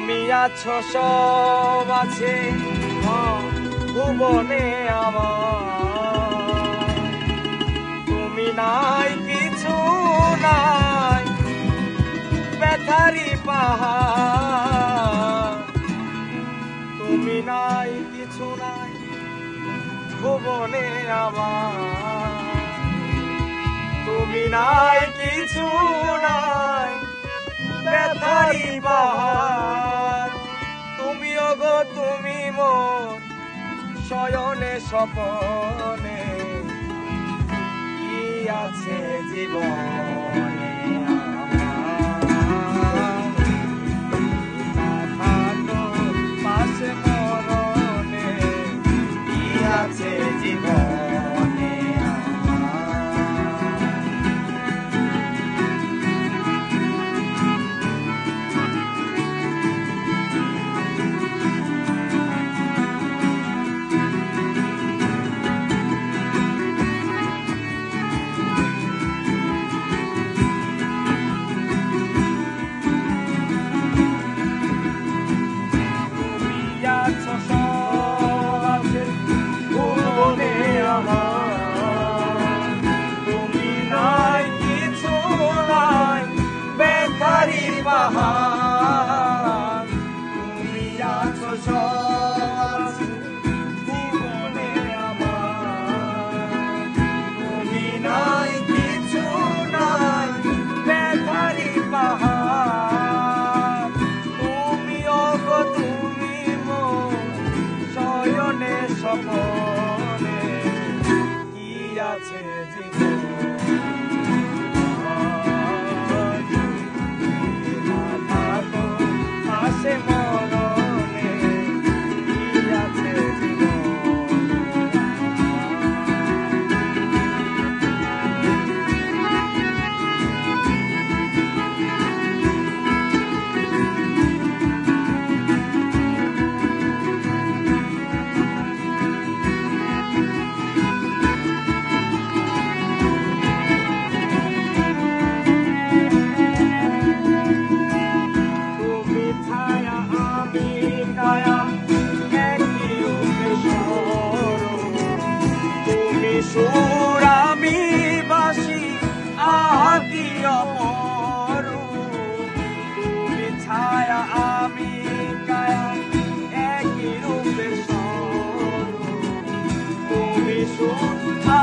তুমি আছো সব আছে ভুবনে আমার, তুমি নাই কিছু নাই ব্যথারি পাহাড়, তুমি নাই কিছু নাই ভুবনে আমার, তুমি নাই কিছু নাই ব্যথারি পাহাড়, তুমি ওগো তুমি মোর শয়নে স্বপনে, কি আছে জীবনে পাশে মরণে, কি আছে জীবনে পাহাড়, তুমি আছো সব জীবনে আমার, তুমি নাই কিছু নাই ব্যথারি পাহাড়, তুমি ওগো তুমি মোর শয়নে স্বপনে, কি আছে জীবন সুর আমি বাসি আকি অমরু, তুমি ছায়া আমি কায়া একই রূপে সরু, তুমি সুর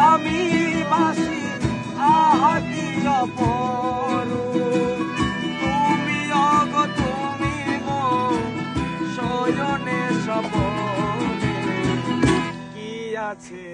আমি বাসি আকি অমরু, তুমি অগ তুমি মোর শয়নে স্বপনে, কি আছে